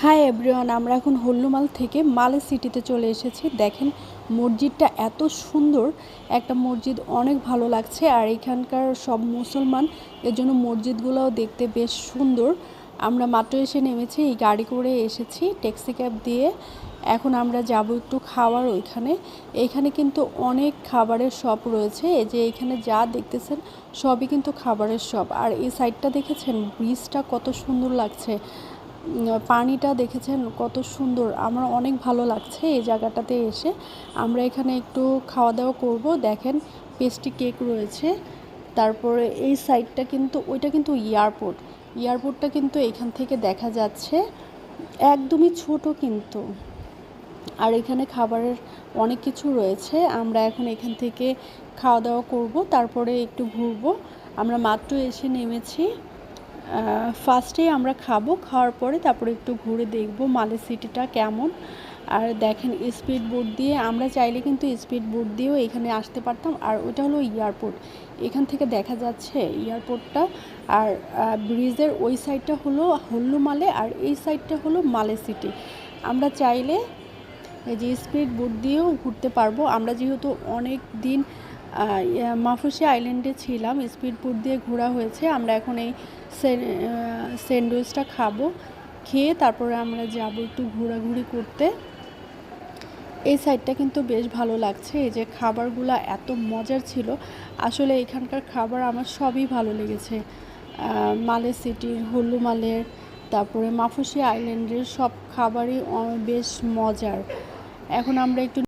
Hi everyone, আমরা এখন হল্লুমাল থেকে মালে সিটিতে চলে এসেছি। দেখেন মসজিদটা এত সুন্দর একটা মসজিদ, অনেক ভালো লাগছে। আর এখানকার সব মুসলমান, এর জন্য মসজিদগুলোও দেখতে বেশ সুন্দর। আমরা মাত্র এসে নেমেছি, এই গাড়ি করে এসেছি ট্যাক্সি ক্যাব দিয়ে। এখন আমরা যাব একটু খাওয়ার ওইখানে। এইখানে কিন্তু অনেক খাবারের শপ রয়েছে। এই যে এখানে যা দেখতেছেন সবই কিন্তু খাবারের শপ। আর এই সাইডটা দেখেছেন, ব্রিজটা কত সুন্দর লাগছে, পানিটা দেখেছেন কত সুন্দর। আমার অনেক ভালো লাগছে এই জায়গাটাতে এসে। আমরা এখানে একটু খাওয়া দাওয়া করব। দেখেন পেস্ট্রি কেক রয়েছে। তারপরে এই সাইডটা কিন্তু, ওইটা কিন্তু এয়ারপোর্টটা কিন্তু এখান থেকে দেখা যাচ্ছে, একদমই ছোট কিন্তু। আর এখানে খাবারের অনেক কিছু রয়েছে। আমরা এখন এখান থেকে খাওয়া দাওয়া করব, তারপরে একটু ঘুরবো। আমরা মাত্র এসে নেমেছি। ফার্স্টেই আমরা খাওয়ার পরে তারপরে একটু ঘুরে দেখব মালে সিটিটা কেমন। আর দেখেন স্পিড বোট দিয়ে, আমরা চাইলে কিন্তু স্পিড বোট দিয়েও এখানে আসতে পারতাম। আর ওটা হলো এয়ারপোর্ট, এখান থেকে দেখা যাচ্ছে এয়ারপোর্টটা। আর ব্রিজের ওই সাইডটা হলো হল্লুমালে, আর এই সাইডটা হলো মালে সিটি। আমরা চাইলে এই যে স্পিড বোট দিয়েও ঘুরতে পারবো। আমরা যেহেতু অনেক দিন মাফুসি আইল্যান্ডে ছিলাম, স্পিড বোট দিয়ে ঘোরা হয়েছে। আমরা এখন এই স্যান্ডউইচটা খাবো, খেয়ে তারপরে আমরা যাব একটু ঘোরাঘুরি করতে। এই সাইডটা কিন্তু বেশ ভালো লাগছে। এই যে খাবারগুলো এত মজার ছিল, আসলে এখানকার খাবার আমার সবই ভালো লেগেছে। মালে সিটির, হল্লুমালের, তারপরে মাফুসি আইল্যান্ডের সব খাবারই বেশ মজার। এখন আমরা একটু